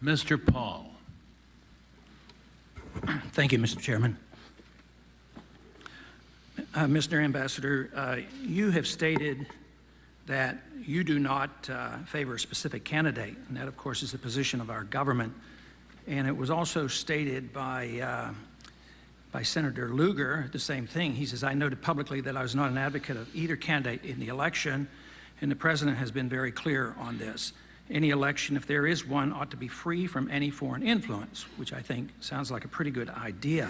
Mr. Paul. Thank you, Mr. Chairman. Mr. Ambassador, you have stated that you do not favor a specific candidate, and that, of course, is the position of our government. And it was also stated by Senator Lugar the same thing. He says, I noted publicly that I was not an advocate of either candidate in the election, and the President has been very clear on this. Any election, if there is one, ought to be free from any foreign influence, which I think sounds like a pretty good idea.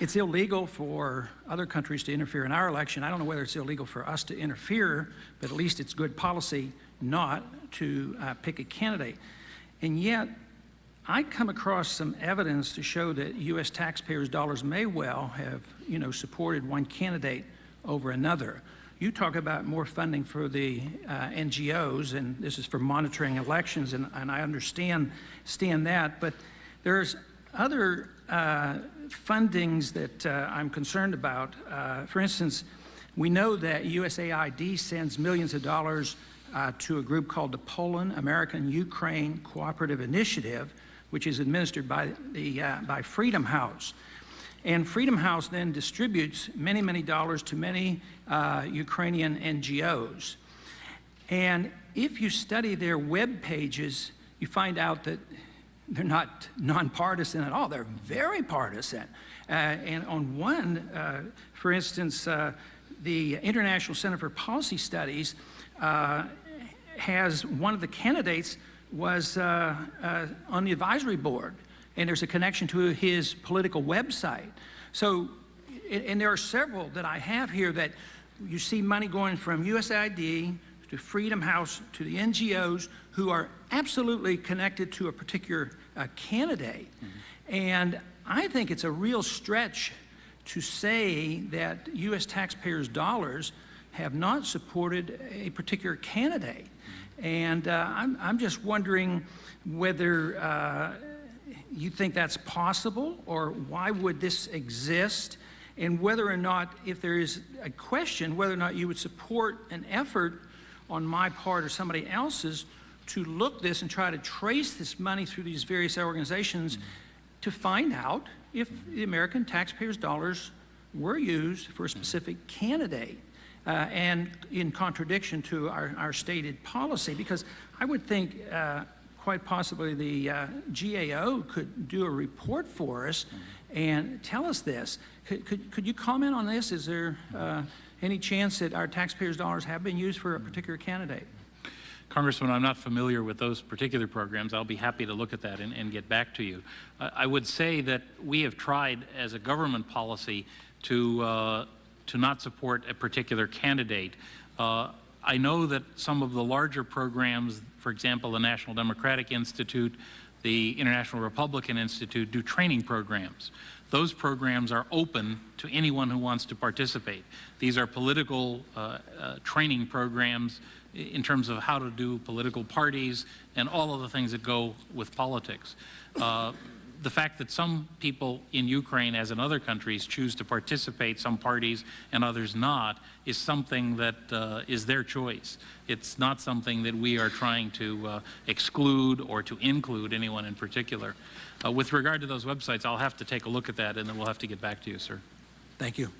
It's illegal for other countries to interfere in our election. I don't know whether it's illegal for us to interfere, but at least it's good policy not to pick a candidate. And yet, I come across some evidence to show that U.S. taxpayers' dollars may well have, supported one candidate over another. You talk about more funding for the NGOs, and this is for monitoring elections, and I understand that, but there's other fundings that I'm concerned about. For instance, we know that USAID sends millions of dollars to a group called the Poland American-Ukraine Cooperative Initiative, which is administered by Freedom House. And Freedom House then distributes many, many dollars to many Ukrainian NGOs. And if you study their web pages, you find out that they're not nonpartisan at all. They're very partisan. And on one, for instance, the International Center for Policy Studies has one of the candidates was on the advisory board, and there's a connection to his political website. So, and there are several that I have here that you see money going from USAID to Freedom House to the NGOs who are absolutely connected to a particular candidate. And I think it's a real stretch to say that U.S. taxpayers' dollars have not supported a particular candidate. And I'm just wondering whether you think that's possible, or why would this exist, and whether or not, if there is a question, whether or not you would support an effort on my part or somebody else's to look this and try to trace this money through these various organizations to find out if the American taxpayers' dollars were used for a specific candidate. And in contradiction to our stated policy, because I would think quite possibly the GAO could do a report for us and tell us this. Could you comment on this? Is there any chance that our taxpayers' dollars have been used for a particular candidate? Congressman, I'm not familiar with those particular programs. I'll be happy to look at that and get back to you. I would say that we have tried as a government policy to not support a particular candidate. I know that some of the larger programs, for example, the National Democratic Institute, the International Republican Institute, do training programs. Those programs are open to anyone who wants to participate. These are political training programs in terms of how to do political parties and all of the things that go with politics. The fact that some people in Ukraine, as in other countries, choose to participate, some parties and others not, is something that is their choice. It's not something that we are trying to exclude or to include anyone in particular. With regard to those websites, I'll have to take a look at that, and then we'll have to get back to you, sir. Thank you.